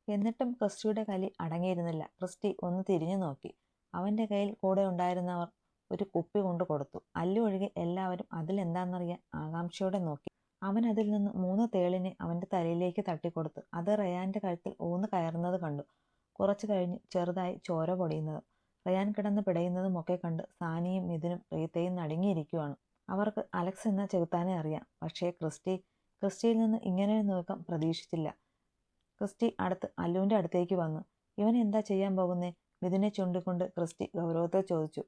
എന്നിട്ടും ക്രിസ്റ്റിയുടെ കലി അടങ്ങിയിരുന്നില്ല. ക്രിസ്റ്റി ഒന്ന് തിരിഞ്ഞു നോക്കി. അവന്റെ കയ്യിൽ കൂടെ ഉണ്ടായിരുന്നവർ ഒരു കുപ്പി കൊണ്ടു കൊടുത്തു. അല്ലു ഒഴികെ എല്ലാവരും അതിലെന്താണെന്നറിയാൻ ആകാംക്ഷയോടെ നോക്കി. അവൻ അതിൽ നിന്ന് 3 തേളിനെ അവന്റെ തലയിലേക്ക് തട്ടിക്കൊടുത്തു. അത് റയാന്റെ കഴുത്തിൽ ഊന്ന് കയറുന്നത് കണ്ടു. കുറച്ചു കഴിഞ്ഞ് ചെറുതായി ചോര പൊടിയുന്നതും റയാൻ കിടന്ന് പിടയുന്നതുമൊക്കെ കണ്ട് സാനിയും മിഥുനും റീത്തയും നടുങ്ങിയിരിക്കുവാണ്. അവർക്ക് അലക്സ് എന്ന ചെകുത്താനെ അറിയാം. പക്ഷേ ക്രിസ്റ്റിയിൽ നിന്ന് ഇങ്ങനെയൊരു നീക്കം പ്രതീക്ഷിച്ചില്ല. ക്രിസ്റ്റി അല്ലുവിന്റെ അടുത്തേക്ക് വന്നു. ഇവൻ എന്താ ചെയ്യാൻ പോകുന്നേ? മിഥുനെ ചൂണ്ടിക്കൊണ്ട് ക്രിസ്റ്റി ഗൗരവത്തിൽ ചോദിച്ചു.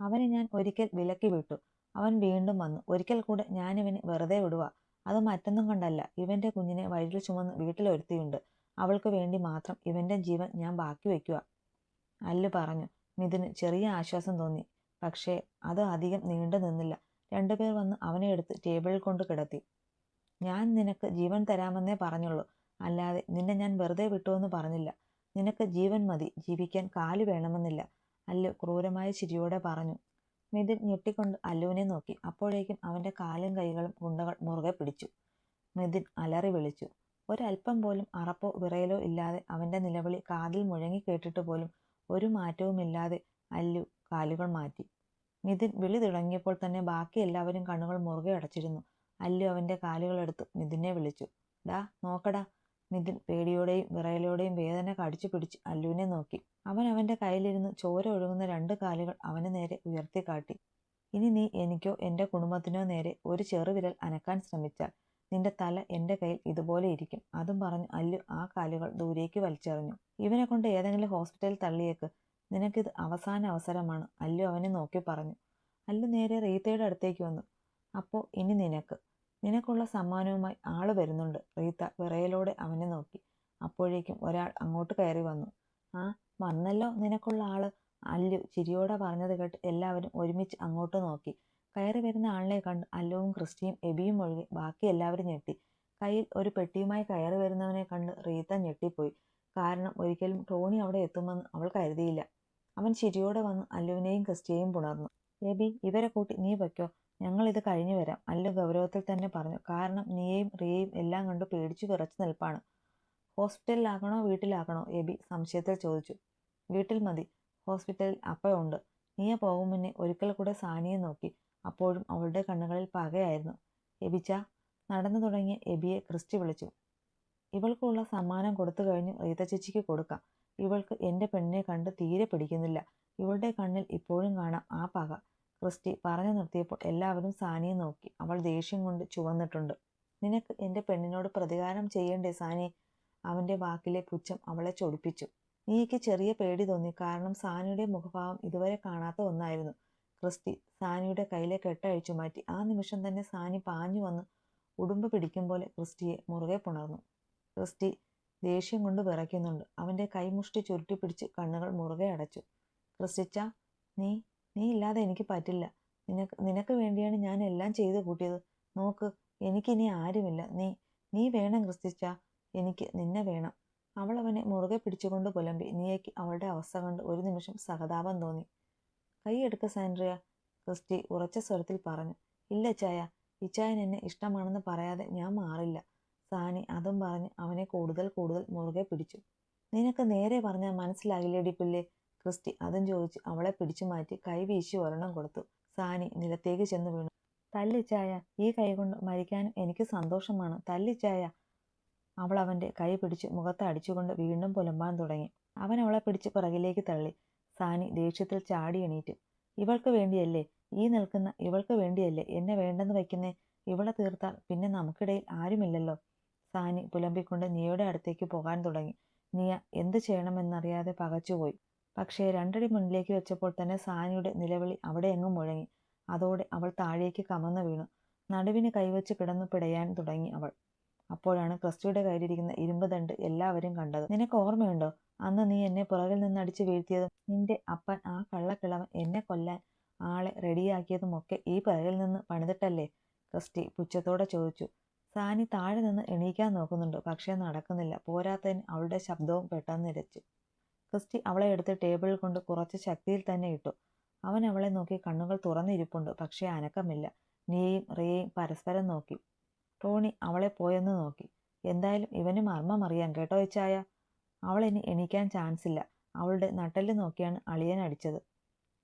അവനെ ഞാൻ ഒരിക്കൽ വിലക്കി വിട്ടു. അവൻ വീണ്ടും വന്നു. ഒരിക്കൽ കൂടെ ഞാനിവനെ വെറുതെ വിടുക. അത് മറ്റൊന്നും കൊണ്ടല്ല. ഇവന്റെ കുഞ്ഞിനെ വയറ്റിൽ ചുമന്ന് വീട്ടിലൊരുത്തിയുണ്ട്. അവൾക്ക് വേണ്ടി മാത്രം ഇവന്റെ ജീവൻ ഞാൻ ബാക്കി വയ്ക്കുക, അല്ലു പറഞ്ഞു. മിഥുന് ചെറിയ ആശ്വാസം തോന്നി. പക്ഷേ അത് അധികം നീണ്ടു നിന്നില്ല. 2 പേർ വന്ന് അവനെ എടുത്ത് ടേബിളിൽ കൊണ്ട് കിടത്തി. ഞാൻ നിനക്ക് ജീവൻ തരാമെന്നേ പറഞ്ഞുള്ളൂ, അല്ലാതെ നിന്നെ ഞാൻ വെറുതെ വിട്ടുവെന്ന് പറഞ്ഞില്ല. നിനക്ക് ജീവൻ മതി, ജീവിക്കാൻ കാല് വേണമെന്നില്ല, അല്ലു ക്രൂരമായ ചിരിയോടെ പറഞ്ഞു. മിഥുൻ ഞെട്ടിക്കൊണ്ട് അല്ലുവിനെ നോക്കി. അപ്പോഴേക്കും അവന്റെ കാലും കൈകളും ഗുണ്ടകൾ മുറുകെ പിടിച്ചു. മിഥുൻ അലറി വിളിച്ചു. ഒരൽപ്പം പോലും അറപ്പോ വിറയലോ ഇല്ലാതെ അവന്റെ നിലവിളി കാതിൽ മുഴങ്ങി കേട്ടിട്ട് പോലും ഒരു മാറ്റവുമില്ലാതെ അല്ലു കാലുകൾ മാറ്റി. മിഥുൻ വിളി തുടങ്ങിയപ്പോൾ തന്നെ ബാക്കി എല്ലാവരും കണ്ണുകൾ മുറുകെ അടച്ചിരുന്നു. അല്ലു അവന്റെ കാലുകളെടുത്ത് മിഥുനെ വിളിച്ചു. ഡാ നോക്കടാ. മിഥുൻ പേടിയോടെയും വിറയലോടെയും വേദന കടിച്ചു പിടിച്ച് അല്ലുവിനെ നോക്കി. അവൻ അവന്റെ കയ്യിലിരുന്ന് ചോര ഒഴുകുന്ന 2 കാലുകൾ അവന് നേരെ ഉയർത്തിക്കാട്ടി. ഇനി നീ എനിക്കോ എന്റെ കുടുംബത്തിനോ നേരെ ഒരു ചെറുവിരൽ അനക്കാൻ ശ്രമിച്ചാൽ നിന്റെ തല എന്റെ കയ്യിൽ ഇതുപോലെ ഇരിക്കും. അതും പറഞ്ഞ് അല്ലു ആ കാലുകൾ ദൂരേക്ക് വലിച്ചെറിഞ്ഞു. ഇവനെ കൊണ്ട് ഏതെങ്കിലും ഹോസ്പിറ്റലിൽ തള്ളിയേക്ക്. നിനക്കിത് അവസാന അവസരമാണ്, അല്ലു അവനെ നോക്കി പറഞ്ഞു. അല്ലു നേരെ റീത്തയുടെ അടുത്തേക്ക് വന്നു. അപ്പോ ഇനി നിനക്കുള്ള സമ്മാനവുമായി ആള് വരുന്നുണ്ട്. റീത്ത വിറയലോടെ അവനെ നോക്കി. അപ്പോഴേക്കും ഒരാൾ അങ്ങോട്ട് കയറി വന്നു. ആ വന്നല്ലോ നിനക്കുള്ള ആള്, അല്ലു ചിരിയോടെ പറഞ്ഞത് കേട്ട് എല്ലാവരും ഒരുമിച്ച് അങ്ങോട്ട് നോക്കി. കയറി വരുന്ന ആളിനെ കണ്ട് അല്ലുവും ക്രിസ്റ്റിയും എബിയും ഒഴികെ ബാക്കി എല്ലാവരും ഞെട്ടി. കയ്യിൽ ഒരു പെട്ടിയുമായി കയറി വരുന്നവനെ കണ്ട് റീത്ത ഞെട്ടിപ്പോയി. കാരണം ഒരിക്കലും ടോണി അവിടെ എത്തുമെന്ന് അവൾ കരുതിയില്ല. അവൻ ചിരിയോടെ വന്ന് അല്ലുവിനെയും ക്രിസ്റ്റിയെയും പുണർന്നു. എബി, ഇവരെ കൂട്ടി നീ വയ്ക്കോ, ഞങ്ങൾ ഇത് കഴിഞ്ഞു വരാം, അല്ലു ഗൗരവത്തിൽ തന്നെ പറഞ്ഞു. കാരണം നീയെയും റിയയും എല്ലാം കണ്ട് പേടിച്ചു വിറച്ചു നിൽപ്പാണ്. ഹോസ്പിറ്റലിലാക്കണോ വീട്ടിലാക്കണോ? എബി സംശയത്തിൽ ചോദിച്ചു. വീട്ടിൽ മതി, ഹോസ്പിറ്റലിൽ അപ്പയുണ്ട്. നീയ പോകും മുന്നേ ഒരിക്കൽ കൂടെ സാനിയെ നോക്കി. അപ്പോഴും അവളുടെ കണ്ണുകളിൽ പകയായിരുന്നു. എബിച്ച. നടന്നു തുടങ്ങിയ എബിയെ ക്രിസ്റ്റി വിളിച്ചു. ഇവൾക്കുള്ള സമ്മാനം കൊടുത്തു കഴിഞ്ഞു റീത്ത ചേച്ചിക്ക് കൊടുക്കാം. ഇവൾക്ക് എന്റെ പെണ്ണിനെ കണ്ട് തീരെ പിടിക്കുന്നില്ല. ഇവളുടെ കണ്ണിൽ ഇപ്പോഴും കാണാം ആ പക. ക്രിസ്റ്റി പറഞ്ഞു നിർത്തിയപ്പോൾ എല്ലാവരും സാനിയെ നോക്കി. അവൾ ദേഷ്യം കൊണ്ട് ചുവന്നിട്ടുണ്ട്. നിനക്ക് എന്റെ പെണ്ണിനോട് പ്രതികാരം ചെയ്യണ്ടേ സാനി? അവന്റെ വാക്കിലെ പുച്ഛം അവളെ ചൊടിപ്പിച്ചു. നീക്ക് ചെറിയ പേടി തോന്നി. കാരണം സാനിയുടെ മുഖഭാവം ഇതുവരെ കാണാത്ത ഒന്നായിരുന്നു. ക്രിസ്റ്റി സാനിയുടെ കയ്യിലെ കെട്ടഴിച്ചു മാറ്റി. ആ നിമിഷം തന്നെ സാനി പാഞ്ഞു വന്ന് ഉടുമ്പ് പിടിക്കും പോലെ ക്രിസ്റ്റിയെ മുറുകെ പുണർന്നു. ക്രിസ്റ്റി ദേഷ്യം കൊണ്ട് വിറയ്ക്കുന്നുണ്ട്. അവന്റെ കൈമുഷ്ടി ചുരുട്ടിപ്പിടിച്ച് കണ്ണുകൾ മുറുകെ അടച്ചു. ക്രിസ്റ്റിച്ച, നീ ഇല്ലാതെ എനിക്ക് പറ്റില്ല. നിനക്ക് വേണ്ടിയാണ് ഞാൻ എല്ലാം ചെയ്തു കൂട്ടിയത്. നോക്ക്, എനിക്കിനി ആരുമില്ല. നീ വേണം ക്രിസ്റ്റിച്ച, എനിക്ക് നിന്നെ വേണം. അവൾ അവനെ മുറുകെ പിടിച്ചുകൊണ്ട് പുലമ്പി. നീയയ്ക്ക് അവളുടെ അവസ്ഥ കണ്ട് ഒരു നിമിഷം സഹതാപം തോന്നി. കൈയെടുക്ക സാൻഡ്രിയ, ക്രിസ്റ്റി ഉറച്ച സ്വരത്തിൽ പറഞ്ഞു. ഇല്ല ചായ, ഇച്ചായൻ എന്നെ ഇഷ്ടമാണെന്ന് പറയാതെ ഞാൻ മാറില്ല. സാനി അതും പറഞ്ഞ് അവനെ കൂടുതൽ മുറുകെ പിടിച്ചു. നിനക്ക് നേരെ പറഞ്ഞാൽ മനസ്സിലാകില്ലേടി പുല്ലേ? ക്രിസ്റ്റി അതും ചോദിച്ച് അവളെ പിടിച്ചു മാറ്റി കൈ വീശി ഒരെണ്ണം കൊടുത്തു. സാനി നിലത്തേക്ക് ചെന്ന് വീണു. തല്ലിച്ചായ, ഈ കൈ കൊണ്ട് മരിക്കാനും എനിക്ക് സന്തോഷമാണ്, തല്ലിച്ചായ. അവൾ അവന്റെ കൈ പിടിച്ച് മുഖത്ത് അടിച്ചുകൊണ്ട് വീണ്ടും പുലമ്പാൻ തുടങ്ങി. അവൻ അവളെ പിടിച്ച് പിറകിലേക്ക് തള്ളി. സാനി ദേഷ്യത്തിൽ ചാടി എണീറ്റു. ഇവൾക്ക് വേണ്ടിയല്ലേ, ഈ നിൽക്കുന്ന ഇവൾക്ക് വേണ്ടിയല്ലേ എന്നെ വേണ്ടെന്ന് വയ്ക്കുന്നേ? ഇവളെ തീർത്താൽ പിന്നെ നമുക്കിടയിൽ ആരുമില്ലല്ലോ. സാനി പുലമ്പിക്കൊണ്ട് നിയയുടെ അടുത്തേക്ക് പോകാൻ തുടങ്ങി. നിയ എന്ത് ചെയ്യണമെന്നറിയാതെ പകച്ചുപോയി. പക്ഷേ 2 അടി മുന്നിലേക്ക് വെച്ചപ്പോൾ തന്നെ സാനിയുടെ നിലവിളി അവിടെ എങ്ങും മുഴങ്ങി. അതോടെ അവൾ താഴേക്ക് കമന്നു വീണു. നടുവിന് കൈവച്ച് കിടന്നു പിടയാൻ തുടങ്ങി അവൾ. അപ്പോഴാണ് ക്രിസ്റ്റിയുടെ കയ്യിലിരിക്കുന്ന ഇരുമ്പ് ദണ്ട് എല്ലാവരും കണ്ടത്. നിനക്ക് ഓർമ്മയുണ്ടോ, അന്ന് നീ എന്നെ പുറകിൽ നിന്ന് അടിച്ചു വീഴ്ത്തിയതും നിന്റെ അപ്പൻ ആ കള്ളക്കിളവൻ എന്നെ കൊല്ലാൻ ആളെ റെഡിയാക്കിയതുമൊക്കെ ഈ പിറകിൽ നിന്ന് പണിതിട്ടല്ലേ? ക്രിസ്റ്റി പുച്ഛത്തോടെ ചോദിച്ചു. സാനി താഴെ നിന്ന് എണീക്കാൻ നോക്കുന്നുണ്ട്. പക്ഷേ നടക്കുന്നില്ല. പോരാത്തതിന് അവളുടെ ശബ്ദവും പെട്ടെന്ന് നിലച്ചു. ക്രിസ്റ്റി അവളെ എടുത്ത് ടേബിളിൽ കൊണ്ട് കുറച്ച് ശക്തിയിൽ തന്നെ ഇട്ടു. അവൻ അവളെ നോക്കി കണ്ണുകൾ തുറന്നിരിപ്പുണ്ട്. പക്ഷേ അനക്കമില്ല. നീയും റിയയും പരസ്പരം നോക്കി. ടോണി അവളെ പോയെന്ന് നോക്കി. എന്തായാലും ഇവന് മർമ്മം അറിയാം കേട്ടോ ഇച്ചായ. അവളിനി എണീക്കാൻ ചാൻസ് ഇല്ല. അവളുടെ നട്ടെല്ല് നോക്കിയാണ് അളിയൻ അടിച്ചത്.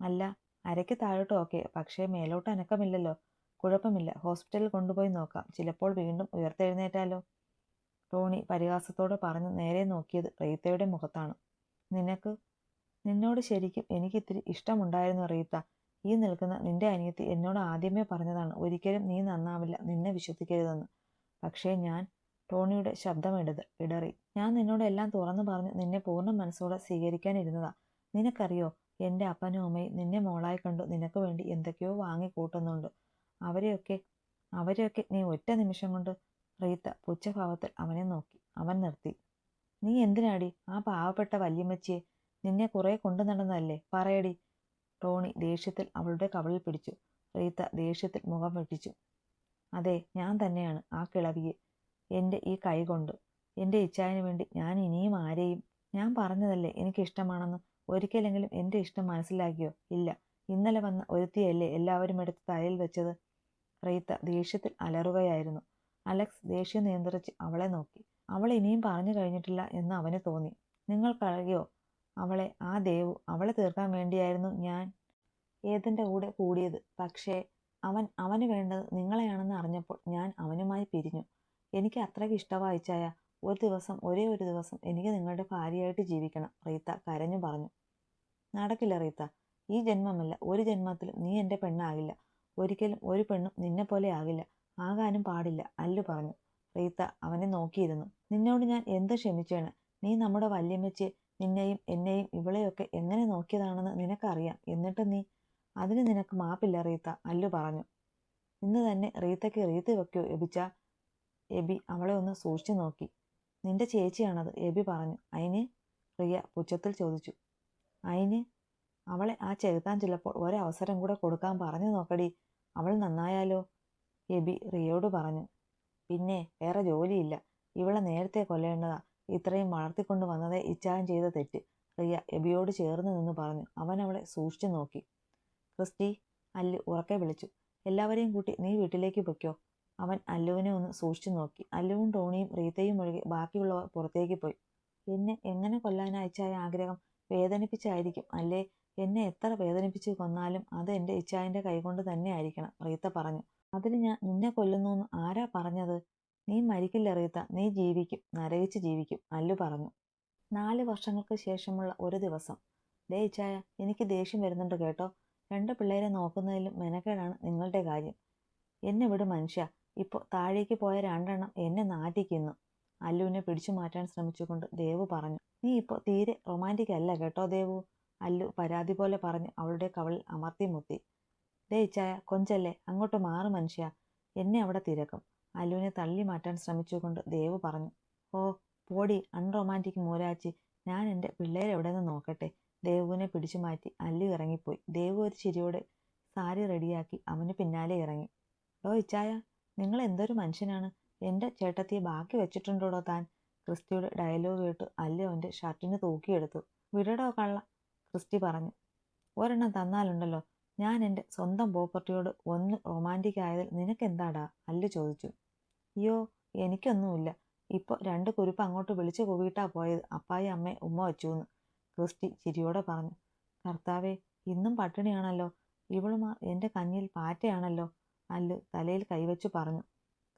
അല്ല, അരയ്ക്ക് താഴോട്ട് ഓക്കെ, പക്ഷേ മേലോട്ട് അനക്കമില്ലല്ലോ. കുഴപ്പമില്ല, ഹോസ്പിറ്റലിൽ കൊണ്ടുപോയി നോക്കാം. ചിലപ്പോൾ വീണ്ടും ഉയർത്തെഴുന്നേറ്റാലോ. ടോണി പരിഹാസത്തോടെ പറഞ്ഞു നേരെ നോക്കിയത് റീത്തയുടെ മുഖത്താണ്. നിന്നോട് ശരിക്കും എനിക്കിത്തിരി ഇഷ്ടമുണ്ടായിരുന്നു റീത്ത. ഈ നിൽക്കുന്ന നിന്റെ അനിയത്തി എന്നോട് ആദ്യമേ പറഞ്ഞതാണ് ഒരിക്കലും നീ നന്നാവില്ല, നിന്നെ വിശ്വസിക്കരുതെന്ന്. പക്ഷേ ഞാൻ ടോണിയുടെ ഇടറി. ഞാൻ നിന്നോട് എല്ലാം തുറന്നു പറഞ്ഞ് നിന്നെ പൂർണ്ണ മനസ്സോടെ സ്വീകരിക്കാനിരുന്നതാ. നിനക്കറിയോ, എൻ്റെ അപ്പനും അമ്മയും നിന്നെ മോളായി കണ്ടു നിനക്ക് വേണ്ടി എന്തൊക്കെയോ വാങ്ങി കൂട്ടുന്നുണ്ട്. അവരെയൊക്കെ നീ ഒറ്റ നിമിഷം കൊണ്ട്. റീത്ത പുച്ഛഭാവത്തിൽ അവനെ നോക്കി. അവൻ നിർത്തി. നീ എന്തിനാടി ആ പാവപ്പെട്ട വല്യമ്മച്ചിയെ? നിന്നെ കുറെ കൊണ്ടു നടന്നതല്ലേ, പറയടി. ടോണി ദേഷ്യത്തിൽ അവളുടെ കവളിൽ പിടിച്ചു. റീത്ത ദേഷ്യത്തിൽ മുഖം വെട്ടിച്ചു. അതെ, ഞാൻ തന്നെയാണ് ആ കിളവിയെ. എൻ്റെ ഈ കൈ കൊണ്ട് എൻ്റെ ഇച്ഛായന് വേണ്ടി ഞാൻ ഇനിയും ആരെയും. ഞാൻ പറഞ്ഞതല്ലേ എനിക്കിഷ്ടമാണെന്ന്. ഒരിക്കലെങ്കിലും എൻ്റെ ഇഷ്ടം മനസ്സിലാക്കിയോ? ഇല്ല. ഇന്നലെ വന്ന ഒരുത്തിയല്ലേ എല്ലാവരും എടുത്ത് തലയിൽ വെച്ചത്. റീത്ത ദേഷ്യത്തിൽ അലറുകയായിരുന്നു. അലക്സ് ദേഷ്യം നിയന്ത്രിച്ച് അവളെ നോക്കി. അവൾ ഇനിയും പറഞ്ഞു കഴിഞ്ഞിട്ടില്ല എന്ന് അവന് തോന്നി. നിങ്ങൾക്കറിയോ, ആ ദേവു അവളെ തീർക്കാൻ വേണ്ടിയായിരുന്നു ഞാൻ ഏതിൻ്റെ കൂടെ കൂടിയത്. പക്ഷേ അവന് വേണ്ടത് നിങ്ങളെയാണെന്ന് അറിഞ്ഞപ്പോൾ ഞാൻ അവനുമായി പിരിഞ്ഞു. എനിക്ക് അത്രയ്ക്ക് ഇഷ്ടവായിച്ചായ ഒരേ ഒരു ദിവസം എനിക്ക് നിങ്ങളുടെ ഭാര്യയായിട്ട് ജീവിക്കണം. റീത്ത കരഞ്ഞു പറഞ്ഞു. നടക്കില്ല റീത്ത. ഈ ജന്മമല്ല, ഒരു ജന്മത്തിലും നീ എൻ്റെ പെണ്ണാകില്ല. ഒരിക്കലും ഒരു പെണ്ണും നിന്നെ പോലെ ആകില്ല. ആകാനും പാടില്ല, അല്ലു പറഞ്ഞു. റീത്ത അവനെ നോക്കിയിരുന്നു. നിന്നോട് ഞാൻ എന്ത് ക്ഷമിച്ചാണ്. നീ നമ്മുടെ വല്യമ്മച്ചിയെ, നിന്നെയും എന്നെയും ഇവളെയൊക്കെ എങ്ങനെ നോക്കിയതാണെന്ന് നിനക്കറിയാം. എന്നിട്ട് അതിന് നിനക്ക് മാപ്പില്ല റീത്ത, അല്ലു പറഞ്ഞു. ഇന്ന് തന്നെ റീത്തയ്ക്ക് റീത്ത് വെക്കോ എബി അവളെ ഒന്ന് സൂക്ഷിച്ചു നോക്കി. നിന്റെ ചേച്ചിയാണത്, എബി പറഞ്ഞു. അയിന്? റിയ പുച്ഛത്തിൽ ചോദിച്ചു. അയിന് അവളെ ആ ചെകുത്താൻ ചിലപ്പോൾ ഒരവസരം കൂടെ കൊടുക്കാൻ പറഞ്ഞു നോക്കടി. അവൾ നന്നായാലോ, എബി റിയോട് പറഞ്ഞു. പിന്നെ വേറെ ജോലിയില്ല, ഇവളെ നേരത്തെ കൊല്ലേണ്ടതാ. ഇത്രയും വളർത്തിക്കൊണ്ട് വന്നതേ ഇച്ഛായൻ ചെയ്ത തെറ്റ്, റിയ എബിയോട് ചേർന്ന് നിന്ന് പറഞ്ഞു. അവൻ അവളെ സൂക്ഷിച്ചു നോക്കി. ക്രിസ്റ്റി, അല്ലു ഉറക്കെ വിളിച്ചു. എല്ലാവരെയും കൂട്ടി നീ വീട്ടിലേക്ക് പൊയ്ക്കോ. അവൻ അല്ലുവിനെ ഒന്ന് സൂക്ഷിച്ചു നോക്കി. അല്ലുവും ടോണിയും റീത്തയും ഒഴികെ ബാക്കിയുള്ളവർ പുറത്തേക്ക് പോയി. എന്നെ എങ്ങനെ കൊല്ലാനായിച്ചായ ആഗ്രഹം? വേദനിപ്പിച്ചായിരിക്കും അല്ലേ? എന്നെ എത്ര വേദനിപ്പിച്ച് കൊന്നാലും അത് എൻ്റെ ഇച്ഛായൻ്റെ കൈകൊണ്ട് തന്നെ ആയിരിക്കണം, റീത്ത പറഞ്ഞു. അതിന് ഞാൻ നിന്നെ കൊല്ലുന്നൂന്ന് ആരാ പറഞ്ഞത്? നീ മരിക്കില്ല റീത്ത, നീ ജീവിക്കും, നരകിച്ച് ജീവിക്കും, അല്ലു പറഞ്ഞു. 4 വർഷങ്ങൾക്ക് ശേഷമുള്ള ഒരു ദിവസം. ദേ ഇച്ഛായ, എനിക്ക് ദേഷ്യം വരുന്നുണ്ട് കേട്ടോ. 2 പിള്ളേരെ നോക്കുന്നതിലും മെനക്കേടാണ് നിങ്ങളുടെ കാര്യം. എന്നെ വിട് മനുഷ്യ. ഇപ്പോൾ താഴേക്ക് പോയ 2 എണ്ണം എന്നെ നാറ്റിക്കുന്നു, അല്ലുവിനെ പിടിച്ചു മാറ്റാൻ ശ്രമിച്ചുകൊണ്ട് ദേവു പറഞ്ഞു. നീ ഇപ്പോൾ തീരെ റൊമാൻറ്റിക് അല്ല കേട്ടോ ദേവു, അല്ലു പരാതി പോലെ പറഞ്ഞ് അവളുടെ കവളിൽ അമർത്തി മുത്തി. ദേ ഇച്ഛായ, കൊഞ്ചല്ലേ, അങ്ങോട്ട് മാറ് മനുഷ്യ, എന്നെ അവിടെ തിരക്കും, അല്ലുവിനെ തള്ളി മാറ്റാൻ ശ്രമിച്ചുകൊണ്ട് ദേവു പറഞ്ഞു. ഓ പോടി അൺറൊമാൻറ്റിക് മൂരാച്ചി, ഞാൻ എൻ്റെ പിള്ളേരെവിടെയെന്ന് നോക്കട്ടെ. ദേവുവിനെ പിടിച്ചു മാറ്റി അല്ലു ഇറങ്ങിപ്പോയി. ദേവു ഒരു ചിരിയോടെ സാരി റെഡിയാക്കി അവന് പിന്നാലെ ഇറങ്ങി. ഓ ഇച്ചായ, നിങ്ങൾ എന്തൊരു മനുഷ്യനാണ്. എൻ്റെ ചേട്ടത്തിയെ ബാക്കി വെച്ചിട്ടുണ്ടോടോ താൻ? ക്രിസ്റ്റിയുടെ ഡയലോഗ് കേട്ട് അല്ലു അവൻ്റെ ഷർട്ടിന് തൂക്കിയെടുത്തു. വിടടോ കള്ള, ക്രിസ്റ്റി പറഞ്ഞു. ഒരെണ്ണം തന്നാലുണ്ടല്ലോ, ഞാൻ എൻ്റെ സ്വന്തം പ്രോപ്പർട്ടിയോട് ഒന്ന് റൊമാൻറ്റിക് ആയതിൽ നിനക്കെന്താടാ, അല്ലു ചോദിച്ചു. അയ്യോ എനിക്കൊന്നുമില്ല. ഇപ്പോൾ 2 കുരുപ്പ് അങ്ങോട്ട് വിളിച്ചു കൂവിയിട്ടാ പോയത് അപ്പായി അമ്മയെ ഉമ്മ വെച്ചൂന്ന്, ക്രിസ്റ്റി ചിരിയോടെ പറഞ്ഞു. കർത്താവേ, ഇന്നും പട്ടിണിയാണല്ലോ. ഇവളുമാർ എൻ്റെ കഞ്ഞിയിൽ പാറ്റയാണല്ലോ, അല്ലു തലയിൽ കൈവച്ചു പറഞ്ഞു.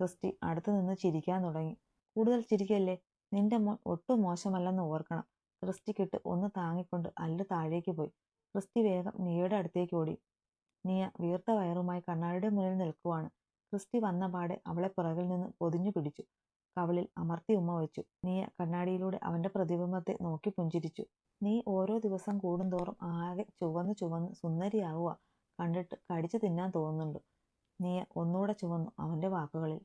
ക്രിസ്റ്റി അടുത്തു നിന്ന് ചിരിക്കാൻ തുടങ്ങി. കൂടുതൽ ചിരിക്കല്ലേ, നിന്റെ മോൻ ഒട്ടും മോശമല്ലെന്ന് ഓർക്കണം. ക്രിസ്റ്റിക്കിട്ട് ഒന്ന് താങ്ങിക്കൊണ്ട് അല്ലു താഴേക്ക് പോയി. ക്രിസ്റ്റി വേഗം നിയയുടെ അടുത്തേക്ക് ഓടി. നിയ വീർത്ത വയറുമായി കണ്ണാടിയുടെ മുന്നിൽ നിൽക്കുവാണ്. ക്രിസ്റ്റി വന്ന പാടെ അവളെ പുറകിൽ നിന്ന് പൊതിഞ്ഞു പിടിച്ചു. കവളിൽ അമർത്തി ഉമ്മ വെച്ചു. നിയ കണ്ണാടിയിലൂടെ അവന്റെ പ്രതിബിംബത്തെ നോക്കി പുഞ്ചിരിച്ചു. നീ ഓരോ ദിവസം കൂടുന്തോറും ആകെ ചുവന്ന് സുന്ദരിയാവുക. കണ്ടിട്ട് കടിച്ചു തിന്നാൻ തോന്നുന്നുണ്ട്. നിയ ഒന്നുകൂടെ ചുവന്നു അവന്റെ വാക്കുകളിൽ.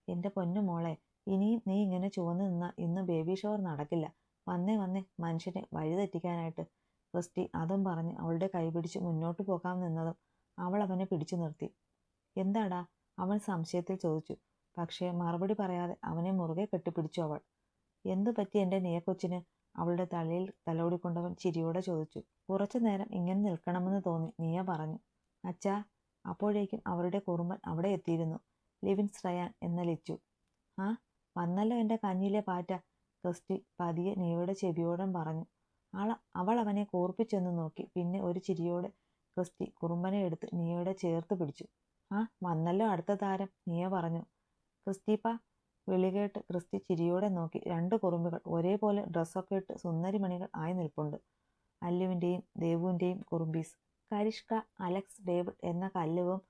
എൻ്റെ പൊന്നു മോളെ, ഇനിയും നീ ഇങ്ങനെ ചുവന്നു നിന്നാൽ ഇന്ന് ബേബി ഷവർ നടക്കില്ല. വന്നേ മനുഷ്യനെ വഴിതെറ്റിക്കാനായിട്ട്. ക്രിസ്റ്റി അതും പറഞ്ഞ് അവളുടെ കൈപിടിച്ച് മുന്നോട്ട് പോകാൻ നിന്നതും അവൾ അവനെ പിടിച്ചു നിർത്തി. എന്താടാ, അവൻ സംശയത്തിൽ ചോദിച്ചു. പക്ഷേ മറുപടി പറയാതെ അവനെ മുറുകെ കെട്ടിപ്പിടിച്ചു അവൾ. എന്തു പറ്റി എൻ്റെ നിയക്കൊച്ചിന്? അവളുടെ തലയിൽ തലോടിക്കൊണ്ടവൻ ചിരിയോടെ ചോദിച്ചു. കുറച്ചു നേരം ഇങ്ങനെ നിൽക്കണമെന്ന് തോന്നി, നിയ പറഞ്ഞു. അച്ഛാ. അപ്പോഴേക്കും അവരുടെ കുറുമ്പൻ അവിടെ എത്തിയിരുന്നു. ലിവിൻസ് റയാൻ എന്ന ലിച്ചു. ആ വന്നല്ലോ എൻ്റെ കഞ്ഞിയിലെ പാറ്റ. ക്രിസ്റ്റി പതിയെ നിയോയുടെ ചെവിയോടം പറഞ്ഞു. അവൾ അവനെ കൂർപ്പിച്ചെന്ന് നോക്കി. പിന്നെ ഒരു ചിരിയോടെ ക്രിസ്റ്റി കുറുമ്പനെ എടുത്ത് നിയോയുടെ ചേർത്ത് പിടിച്ചു. ആ വന്നല്ലോ അടുത്ത താരം, നിയ പറഞ്ഞു. ക്രിസ്റ്റീപ്പ വിളികേട്ട് ക്രിസ്റ്റി ചിരിയോടെ നോക്കി. 2 കുറുമ്പുകൾ ഒരേപോലെ ഡ്രസ്സൊക്കെ ഇട്ട് സുന്ദരിമണികൾ ആയി നിൽപ്പുണ്ട്. അല്ലുവിൻ്റെയും ദേവുവിൻ്റെയും കുറുമ്പീസ്. കരിഷ്ക അലക്സ് ഡേവിഡ് എന്ന കല്ലുവും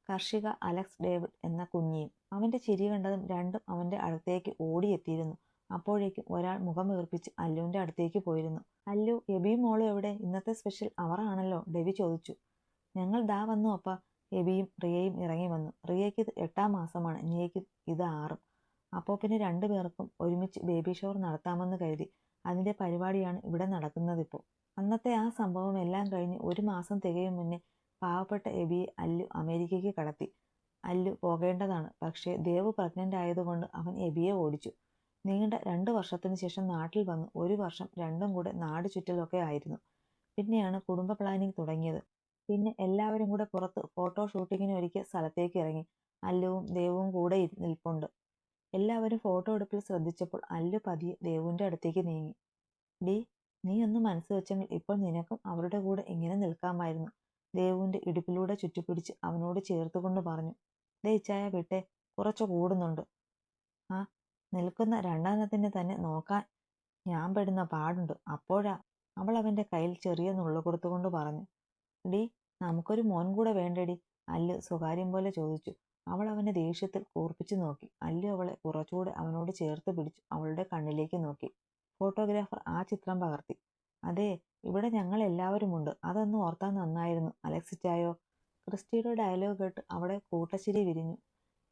കർഷിക അലക്സ് ഡേവിഡ് എന്ന കുഞ്ഞിയും. അവൻ്റെ ചിരി കണ്ടതും രണ്ടും അവൻ്റെ അടുത്തേക്ക് ഓടിയെത്തിയിരുന്നു. അപ്പോഴേക്കും ഒരാൾ മുഖം വീർപ്പിച്ച് അല്ലുവിൻ്റെ അടുത്തേക്ക് പോയിരുന്നു. അല്ലു, എബിയും മോളും എവിടെ? ഇന്നത്തെ സ്പെഷ്യൽ അവറാണല്ലോ, ഡെവി ചോദിച്ചു. ഞങ്ങൾ ദാ വന്നു അപ്പ. എബിയും റിയയും ഇറങ്ങി വന്നു. റിയയ്ക്ക് ഇത് 8ാം മാസമാണ്, നിയയ്ക്ക് ഇത് 6. അപ്പോൾ പിന്നെ 2 പേർക്കും ഒരുമിച്ച് ബേബി ഷവർ നടത്താമെന്ന് കരുതി. അതിൻ്റെ പരിപാടിയാണ് ഇവിടെ നടക്കുന്നതിപ്പോൾ. അന്നത്തെ ആ സംഭവം എല്ലാം കഴിഞ്ഞ് 1 മാസം തികയും മുന്നേ പാവപ്പെട്ട എബിയെ അല്ലു അമേരിക്കയ്ക്ക് കടത്തി. അല്ലു പോകേണ്ടതാണ്. പക്ഷേ ദേവ് പ്രഗ്നൻ്റ് ആയതുകൊണ്ട് അവൻ എബിയെ ഓടിച്ചു. നീണ്ട 2 വർഷത്തിന് ശേഷം നാട്ടിൽ വന്നു. 1 വർഷം രണ്ടും കൂടെ നാട് ചുറ്റലൊക്കെ ആയിരുന്നു. പിന്നെയാണ് കുടുംബ പ്ലാനിങ് തുടങ്ങിയത്. പിന്നെ എല്ലാവരും കൂടെ പുറത്ത് ഫോട്ടോ ഷൂട്ടിങ്ങിന് ഒരുക്കിയ സ്ഥലത്തേക്ക് ഇറങ്ങി. അല്ലുവും ദേവും കൂടെ നിൽപ്പുണ്ട്. എല്ലാവരും ഫോട്ടോ എടുപ്പിൽ ശ്രദ്ധിച്ചപ്പോൾ അല്ലു പതിയെ ദേവുവിൻ്റെ അടുത്തേക്ക് നീങ്ങി. ഡി, നീ ഒന്ന് മനസ്സ് വെച്ചെങ്കിൽ ഇപ്പോൾ നിനക്കും അവരുടെ കൂടെ ഇങ്ങനെ നിൽക്കാമായിരുന്നു. ദേവുവിൻ്റെ ഇടുപ്പിലൂടെ ചുറ്റിപ്പിടിച്ച് അവനോട് ചേർത്തുകൊണ്ട് പറഞ്ഞു. ദേ ഇച്ചായ വിട്ടെ, കുറച്ച് കൂടുന്നുണ്ട്. ആ നിൽക്കുന്ന 2 തന്നെ നോക്കാൻ ഞാൻ പെടുന്ന പാടുണ്ട്. അപ്പോഴാ അവൾ അവൻ്റെ കയ്യിൽ ചെറിയ നുള്ളു കൊടുത്തുകൊണ്ട് പറഞ്ഞു. ഡി, നമുക്കൊരു മോൻ കൂടെ വേണ്ടടി? അല്ലു സ്വകാര്യം പോലെ ചോദിച്ചു. അവൾ അവനെ ദേഷ്യത്തിൽ കൂർപ്പിച്ചു നോക്കി. അല്ലു അവളെ കുറച്ചുകൂടെ അവനോട് ചേർത്ത് പിടിച്ചു അവളുടെ കണ്ണിലേക്ക് നോക്കി. ഫോട്ടോഗ്രാഫർ ആ ചിത്രം പകർത്തി. അതെ, ഇവിടെ ഞങ്ങൾ എല്ലാവരുമുണ്ട്. അതൊന്ന് ഓർത്താൻ നന്നായിരുന്നു അലക്സിച്ചായോ. ക്രിസ്റ്റിയുടെ ഡയലോഗ് കേട്ട് അവിടെ കൂട്ടച്ചിരി വിരിഞ്ഞു.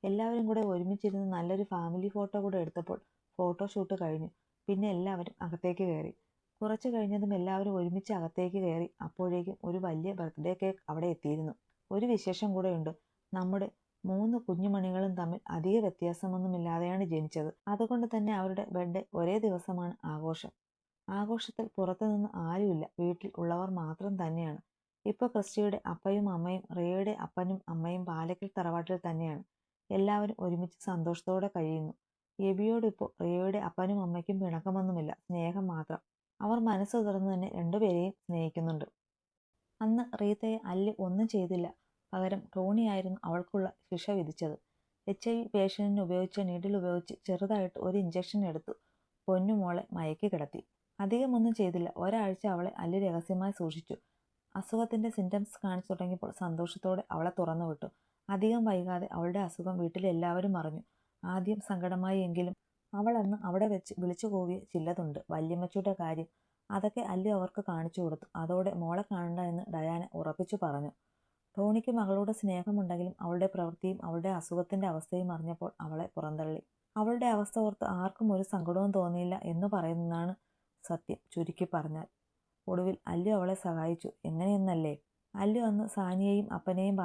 എല്ലാവരും കൂടെ ഒരുമിച്ചിരുന്ന് നല്ലൊരു ഫാമിലി ഫോട്ടോ കൂടെ എടുത്തപ്പോൾ ഫോട്ടോഷൂട്ട് കഴിഞ്ഞു. പിന്നെ എല്ലാവരും അകത്തേക്ക് കയറി. കുറച്ച് കഴിഞ്ഞതും എല്ലാവരും ഒരുമിച്ച് അകത്തേക്ക് കയറി. അപ്പോഴേക്കും ഒരു വലിയ ബർത്ത്ഡേ കേക്ക് അവിടെ എത്തിയിരുന്നു. ഒരു വിശേഷം കൂടെയുണ്ട്. നമ്മുടെ 3 കുഞ്ഞുമണികളും തമ്മിൽ അധിക വ്യത്യാസമൊന്നുമില്ലാതെയാണ് ജനിച്ചത്. അതുകൊണ്ട് തന്നെ അവരുടെ ബർത്ത്ഡേ ഒരേ ദിവസമാണ് ആഘോഷം. ആഘോഷത്തിൽ പുറത്തുനിന്ന് ആരുമില്ല, വീട്ടിൽ ഉള്ളവർ മാത്രം തന്നെയാണ്. ഇപ്പോൾ ക്രിസ്റ്റിയുടെ അപ്പയും അമ്മയും റിയയുടെ അപ്പനും അമ്മയും പാലക്കൽ തറവാട്ടിൽ തന്നെയാണ്. എല്ലാവരും ഒരുമിച്ച് സന്തോഷത്തോടെ കഴിയുന്നു. എബിയോടിപ്പോൾ റിയയുടെ അപ്പനും അമ്മയ്ക്കും പിണക്കമൊന്നുമില്ല, സ്നേഹം മാത്രം. അവർ മനസ്സ് തുറന്ന് തന്നെ 2 പേരെയും സ്നേഹിക്കുന്നുണ്ട്. അന്ന് റീത്തയെ അല്ലു ഒന്നും ചെയ്തില്ല. പകരം ടോണിയായിരുന്നു അവൾക്കുള്ള ശിക്ഷ വിധിച്ചത്. HIV പേഷ്യന്റിന് ഉപയോഗിച്ച നീഡിൽ ഉപയോഗിച്ച് ചെറുതായിട്ട് ഒരു ഇഞ്ചക്ഷൻ എടുത്തു പൊന്നുമോളെ മയക്കി കിടത്തി. അധികമൊന്നും ചെയ്തില്ല. ഒരാഴ്ച അവളെ അല്ലു രഹസ്യമായി സൂക്ഷിച്ചു. അസുഖത്തിന്റെ സിംറ്റംസ് കാണിച്ചു തുടങ്ങിയപ്പോൾ സന്തോഷത്തോടെ അവളെ തുറന്നുവിട്ടു. അധികം വൈകാതെ അവളുടെ അസുഖം വീട്ടിലെല്ലാവരും അറിഞ്ഞു. ആദ്യം സങ്കടമായി എങ്കിലും അവൾ അന്ന് അവിടെ വെച്ച് വിളിച്ചു കൂവിയ ചില്ലതുണ്ട്. വല്യമ്മച്ചിയുടെ കാര്യം, അതൊക്കെ അല്ലു അവർക്ക് കാണിച്ചു കൊടുത്തു. അതോടെ മോളെ കാണണ്ട എന്ന് ഡയാന ഉറപ്പിച്ചു പറഞ്ഞു. ടോണിക്ക് മകളോട് സ്നേഹമുണ്ടെങ്കിലും അവളുടെ പ്രവൃത്തിയും അവളുടെ അസുഖത്തിന്റെ അവസ്ഥയും അറിഞ്ഞപ്പോൾ അവളെ പുറന്തള്ളി. അവളുടെ അവസ്ഥ ഓർത്ത് ആർക്കും ഒരു സങ്കടവും തോന്നിയില്ല എന്ന് പറയുന്നതാണ് സത്യം, ചുരുക്കി പറഞ്ഞാൽ. ഒടുവിൽ അല്ലു അവളെ സഹായിച്ചു. എങ്ങനെയെന്നല്ലേ? അല്ലു അന്ന് സാനിയെയും അപ്പനെയും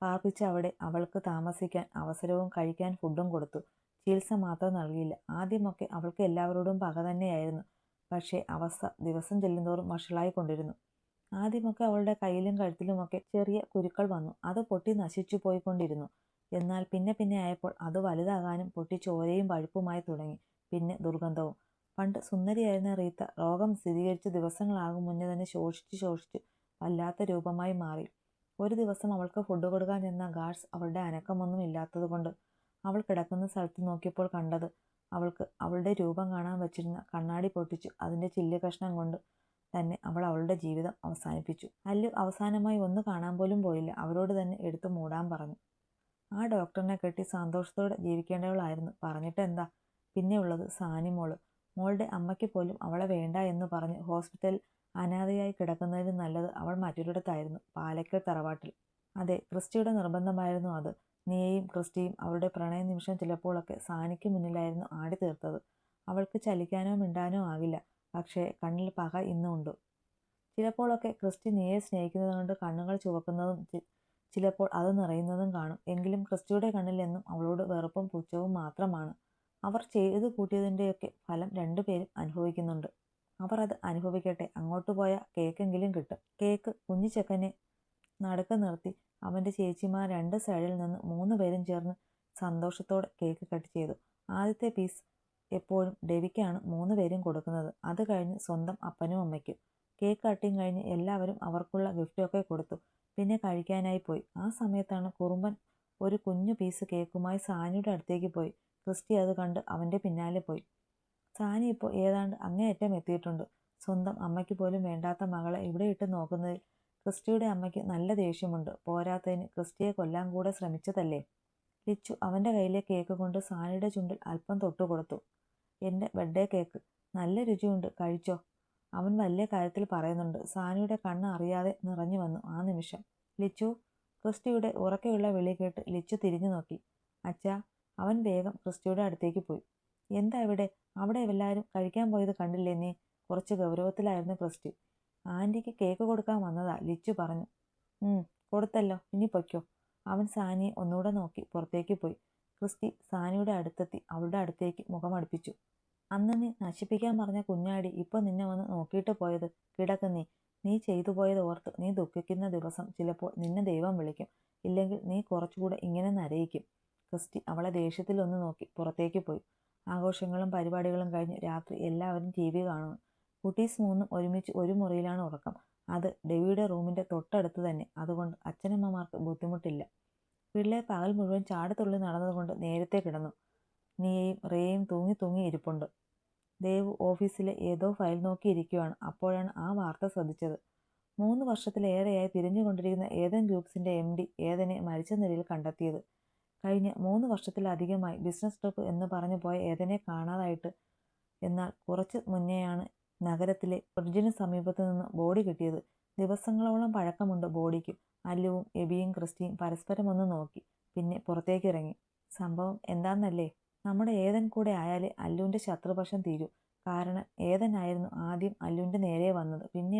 പാർപ്പിച്ച് അവിടെ അവൾക്ക് താമസിക്കാൻ അവസരവും കഴിക്കാൻ ഫുഡും കൊടുത്തു. ചികിത്സ മാത്രം നൽകിയില്ല. ആദ്യമൊക്കെ അവൾക്ക് എല്ലാവരോടും പക തന്നെയായിരുന്നു. പക്ഷേ അവസ്ഥ ദിവസം ചെല്ലുന്തോറും വഷളായിക്കൊണ്ടിരുന്നു. ആദ്യമൊക്കെ അവളുടെ കയ്യിലും കഴുത്തിലുമൊക്കെ ചെറിയ കുരുക്കൾ വന്നു. അത് പൊട്ടി നശിച്ചു പോയിക്കൊണ്ടിരുന്നു. എന്നാൽ പിന്നെ ആയപ്പോൾ അത് വലുതാകാനും പൊട്ടി ചോരയും പഴുപ്പുമായി തുടങ്ങി. പിന്നെ ദുർഗന്ധവും. പണ്ട് സുന്ദരിയായിരുന്ന റീത്ത രോഗം സ്ഥിരീകരിച്ച് ദിവസങ്ങളാകും മുന്നേ തന്നെ ശോഷിച്ച് വല്ലാത്ത രൂപമായി മാറി. ഒരു ദിവസം അവൾക്ക് ഫുഡ് കൊടുക്കാൻ ചെന്ന ഗാർഡ്സ് അവളുടെ അനക്കമൊന്നും ഇല്ലാത്തതുകൊണ്ട് അവൾ കിടക്കുന്ന സ്ഥലത്ത് നോക്കിയപ്പോൾ കണ്ടത് അവൾക്ക് അവളുടെ രൂപം കാണാൻ വച്ചിരുന്ന കണ്ണാടി പൊട്ടിച്ചു അതിൻ്റെ ചില്ല് കഷ്ണം കൊണ്ട് തന്നെ അവൾ അവളുടെ ജീവിതം അവസാനിപ്പിച്ചു. അല്ലു അവസാനമായി ഒന്ന് കാണാൻ പോലും പോയില്ല. അവരോട് തന്നെ എടുത്തു മൂടാൻ പറഞ്ഞു. ആ ഡോക്ടറിനെ കെട്ടി സന്തോഷത്തോടെ ജീവിക്കേണ്ടവളായിരുന്നു. പറഞ്ഞിട്ട് എന്താ? പിന്നെയുള്ളത് സാനിമോള്. മോളുടെ അമ്മയ്ക്ക് പോലും അവളെ വേണ്ട എന്ന് പറഞ്ഞ് ഹോസ്പിറ്റലിൽ അനാഥയായി കിടക്കുന്നതിന് നല്ലത് അവൾ മറ്റൊരിടത്തായിരുന്നു, പാലക്കൽ തറവാട്ടിൽ. അതെ, ക്രിസ്റ്റിയുടെ നിർബന്ധമായിരുന്നു അത്. നിയയും ക്രിസ്റ്റിയും അവരുടെ പ്രണയ നിമിഷം ചിലപ്പോഴൊക്കെ സാനിക്ക് മുന്നിലായിരുന്നു ആടി തീർത്തത്. അവൾക്ക് ചലിക്കാനോ മിണ്ടാനോ ആകില്ല. പക്ഷേ കണ്ണിൽ പക ഇന്നുണ്ട്. ചിലപ്പോഴൊക്കെ ക്രിസ്റ്റി നിയയെ സ്നേഹിക്കുന്നത് കൊണ്ട് കണ്ണുകൾ ചുവക്കുന്നതും ചിലപ്പോൾ അത് നിറയുന്നതും കാണും. എങ്കിലും ക്രിസ്റ്റിയുടെ കണ്ണിൽ എന്നും അവളോട് വെറുപ്പും പുച്ഛവും മാത്രമാണ്. അവർ ചെയ്തു കൂട്ടിയതിൻ്റെയൊക്കെ ഫലം 2 പേരും അനുഭവിക്കുന്നുണ്ട്. അവർ അത് അനുഭവിക്കട്ടെ. അങ്ങോട്ട് പോയ കേക്കെങ്കിലും കിട്ടും. കേക്ക് കുഞ്ഞിച്ചക്കനെ നടുക്ക് നിർത്തി അവൻ്റെ ചേച്ചിമാർ 2 സൈഡിൽ നിന്ന് 3 പേരും ചേർന്ന് സന്തോഷത്തോടെ കേക്ക് കട്ട് ചെയ്തു. ആദ്യത്തെ പീസ് എപ്പോഴും ഡെവിക്കാണ് 3 പേരും കൊടുക്കുന്നത്. അത് കഴിഞ്ഞ് സ്വന്തം അപ്പനും അമ്മയ്ക്കും. കേക്ക് കട്ടിങ് കഴിഞ്ഞ് എല്ലാവരും അവർക്കുള്ള ഗിഫ്റ്റൊക്കെ കൊടുത്തു. പിന്നെ കഴിക്കാനായി പോയി. ആ സമയത്താണ് കുറുമ്പൻ ഒരു കുഞ്ഞു പീസ് കേക്കുമായി സാനിയുടെ അടുത്തേക്ക് പോയി. ക്രിസ്റ്റി അത് കണ്ട് അവൻ്റെ പിന്നാലെ പോയി. സാനി ഇപ്പോൾ ഏതാണ്ട് അങ്ങേയറ്റം എത്തിയിട്ടുണ്ട്. സ്വന്തം അമ്മയ്ക്ക് പോലും വേണ്ടാത്ത മകളെ ഇവിടെ ഇട്ട് നോക്കുന്നതിൽ ക്രിസ്റ്റിയുടെ അമ്മയ്ക്ക് നല്ല ദേഷ്യമുണ്ട്. പോരാത്തതിന് ക്രിസ്റ്റിയെ കൊല്ലാൻ കൂടെ ശ്രമിച്ചതല്ലേ. ലിച്ചു അവൻ്റെ കയ്യിലെ കേക്ക് കൊണ്ട് സാനിയുടെ ചുണ്ടിൽ അല്പം തൊട്ടുകൊടുത്തു. എൻ്റെ ബർത്ത്ഡേ കേക്ക്, നല്ല രുചിയുണ്ട്, കഴിച്ചോ. അവൻ വലിയ കാര്യത്തിൽ പറയുന്നുണ്ട്. സാനിയുടെ കണ്ണ് അറിയാതെ നിറഞ്ഞു വന്നു ആ നിമിഷം. ലിച്ചു. ക്രിസ്റ്റിയുടെ ഉറക്കെയുള്ള വിളി കേട്ട് ലിച്ചു തിരിഞ്ഞു നോക്കി. അച്ഛാ. അവൻ വേഗം ക്രിസ്റ്റിയുടെ അടുത്തേക്ക് പോയി. എന്താ ഇവിടെ? അവിടെ എല്ലാവരും കഴിക്കാൻ പോയത് കണ്ടില്ലേ നീ? കുറച്ച് ഗൗരവത്തിലായിരുന്നു ക്രിസ്റ്റി. ആൻറ്റിക്ക് കേക്ക് കൊടുക്കാൻ വന്നതാ, ലിച്ചു പറഞ്ഞു. കൊടുത്തല്ലോ, ഇനി പൊയ്ക്കോ. അവൻ സാനിയെ ഒന്നുകൂടെ നോക്കി പുറത്തേക്ക് പോയി. ക്രിസ്റ്റി സാനിയുടെ അടുത്തെത്തി അവളുടെ അടുത്തേക്ക് മുഖമടുപ്പിച്ചു. അന്ന് നീ നശിപ്പിക്കാൻ പറഞ്ഞ കുഞ്ഞാടി ഇപ്പോൾ നിന്നെ വന്ന് നോക്കിയിട്ട് പോയത്. കിടക്ക് നീ. നീ ചെയ്തു പോയത് ഓർത്ത് നീ ദുഃഖിക്കുന്ന ദിവസം ചിലപ്പോൾ നിന്നെ ദൈവം വിളിക്കും. ഇല്ലെങ്കിൽ നീ കുറച്ചുകൂടെ ഇങ്ങനെ നരയിക്കും. ക്രിസ്റ്റി അവളെ ദേഷ്യത്തിലൊന്ന് നോക്കി പുറത്തേക്ക് പോയി. ആഘോഷങ്ങളും പരിപാടികളും കഴിഞ്ഞ് രാത്രി എല്ലാവരും TV കാണുന്നു. കുട്ടീസ് 3 ഒരുമിച്ച് ഒരു മുറിയിലാണ് ഉറക്കം. അത് ഡെവിയുടെ റൂമിൻ്റെ തൊട്ടടുത്ത് തന്നെ. അതുകൊണ്ട് അച്ഛനമ്മമാർക്ക് ബുദ്ധിമുട്ടില്ല. പിള്ളേർ പകൽ മുഴുവൻ ചാടിത്തുള്ളി നടന്നതുകൊണ്ട് നേരത്തെ കിടന്നു. നീയയും റേയും തൂങ്ങി തൂങ്ങി ഇരിപ്പുണ്ട്. ദേവു ഓഫീസിലെ ഏതോ ഫയൽ നോക്കിയിരിക്കുകയാണ്. അപ്പോഴാണ് ആ വാർത്ത ശ്രദ്ധിച്ചത്. 3 വർഷത്തിലേറെയായി തിരിഞ്ഞുകൊണ്ടിരിക്കുന്ന ഏതൻ ഗ്രൂപ്പ്സിൻ്റെ MD ഏതനെ മരിച്ച നിലയിൽ കണ്ടെത്തിയത്. കഴിഞ്ഞ 3 വർഷത്തിലധികമായി ബിസിനസ് ട്രിപ്പ് എന്ന് പറഞ്ഞു പോയ ഏതനെ കാണാതായിട്ട്. എന്നാൽ കുറച്ച് മുന്നെയാണ് നഗരത്തിലെ ബ്രിഡ്ജിന് സമീപത്തു നിന്ന് ബോഡി കിട്ടിയത്. ദിവസങ്ങളോളം പഴക്കമുണ്ട് ബോഡിക്ക്. അല്ലുവും എബിയും ക്രിസ്റ്റിയും പരസ്പരം ഒന്ന് നോക്കി. പിന്നെ പുറത്തേക്കിറങ്ങി. സംഭവം എന്താന്നല്ലേ? നമ്മുടെ ഏതൻ കൂടെ ആയാലേ അല്ലുവിൻ്റെ ശത്രുപക്ഷം തീരൂ. കാരണം ഏതനായിരുന്നു ആദ്യം അല്ലുവിൻ്റെ നേരെ വന്നത്. പിന്നെ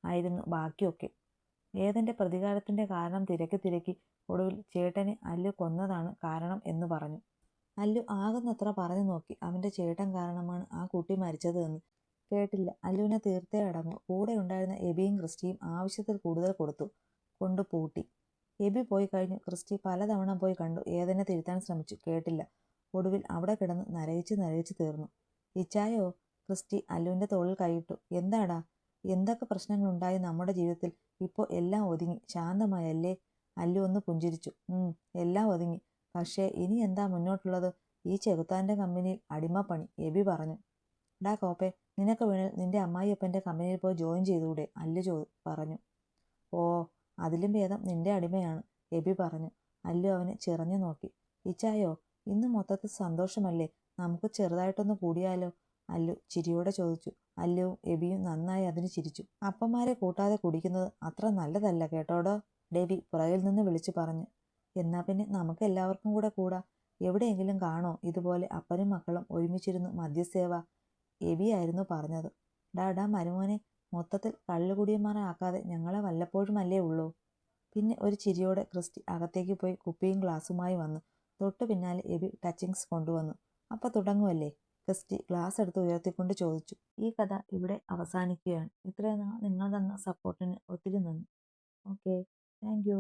ആയിരുന്നു ബാക്കിയൊക്കെ. ഏതൻ്റെ പ്രതികാരത്തിൻ്റെ കാരണം തിരക്കി ഒടുവിൽ ചേട്ടനെ അല്ലു കൊന്നതാണ് കാരണം എന്ന് പറഞ്ഞു. അല്ലു ആകുന്നത്ര പറഞ്ഞു നോക്കി. അവൻ്റെ ചേട്ടൻ കാരണമാണ് ആ കുട്ടി മരിച്ചത് എന്ന്. കേട്ടില്ല. അല്ലുവിനെ തീർത്തേ അടങ്ങൂ. കൂടെ ഉണ്ടായിരുന്ന എബിയും ക്രിസ്റ്റിയും ആവശ്യത്തിൽ കൂടുതൽ കൊടുത്തു. കൊണ്ട് പൂട്ടി. എബി പോയി കഴിഞ്ഞു ക്രിസ്റ്റി പലതവണ പോയി കണ്ടു. ഏതനെ തിരുത്താൻ ശ്രമിച്ചു. കേട്ടില്ല. ഒടുവിൽ അവിടെ കിടന്ന് നരയിച്ച് തീർന്നു. ഇച്ചായോ? ക്രിസ്റ്റി അല്ലുവിൻ്റെ തോളിൽ കൈയിട്ടു. എന്താടാ? എന്തൊക്കെ പ്രശ്നങ്ങളുണ്ടായി നമ്മുടെ ജീവിതത്തിൽ? ഇപ്പോൾ എല്ലാം ഒതുങ്ങി ശാന്തമായല്ലേ? അല്ലു ഒന്ന് പുഞ്ചിരിച്ചു. എല്ലാം ഒതുങ്ങി. പക്ഷേ ഇനി എന്താ മുന്നോട്ടുള്ളത്? ഈ ചെകുത്താൻ്റെ കമ്പനിയിൽ അടിമപ്പണി, എബി പറഞ്ഞു. ഡാ കോപ്പെ, നിനക്ക് വേണേൽ നിന്റെ അമ്മായിയപ്പൻ്റെ കമ്പനിയിൽ പോയി ജോയിൻ ചെയ്തുകൂടെ? അല്ലു പറഞ്ഞു. ഓ, അതിലും ഭേദം നിന്റെ അടിമയാണ്, എബി പറഞ്ഞു. അല്ലു അവനെ ചിറഞ്ഞു നോക്കി. ഇച്ചായോ, ഇന്ന് മൊത്തത്തിൽ സന്തോഷമല്ലേ? നമുക്ക് ചെറുതായിട്ടൊന്ന് കൂടിയാലോ? അല്ലു ചിരിയോടെ ചോദിച്ചു. അല്ലുവും എബിയും നന്നായി അതിന് ചിരിച്ചു. അപ്പന്മാരെ കൂട്ടാതെ കുടിക്കുന്നത് അത്ര നല്ലതല്ല കേട്ടോടോ, ഡെബി പുറകിൽ നിന്ന് വിളിച്ചു പറഞ്ഞു. എന്നാ പിന്നെ നമുക്ക് എല്ലാവർക്കും കൂടെ കൂടാ. എവിടെയെങ്കിലും കാണോ ഇതുപോലെ അപ്പനും മക്കളും ഒരുമിച്ചിരുന്ന് മദ്യസേവ? എബിയായിരുന്നു പറഞ്ഞത്. ഡാ മരുമോനെ, മൊത്തത്തിൽ കള്ളുകുടിയന്മാരെ ആക്കാതെ ഞങ്ങളെ വല്ലപ്പോഴുമല്ലേ ഉള്ളൂ. പിന്നെ ഒരു ചിരിയോടെ ക്രിസ്റ്റി അകത്തേക്ക് പോയി കുപ്പിയും ഗ്ലാസുമായി വന്നു. തൊട്ടു പിന്നാലെ എബി ടച്ചിങ്സ് കൊണ്ടുവന്നു. അപ്പോൾ തുടങ്ങുമല്ലേ? ക്രിസ്റ്റി ഗ്ലാസ് എടുത്ത് ഉയർത്തിക്കൊണ്ട് ചോദിച്ചു. ഈ കഥ ഇവിടെ അവസാനിക്കുകയാണ്. ഇത്രയും നാൾ നിങ്ങൾ തന്ന സപ്പോർട്ടിന് ഒത്തിരി നന്ദി. Okay, thank you.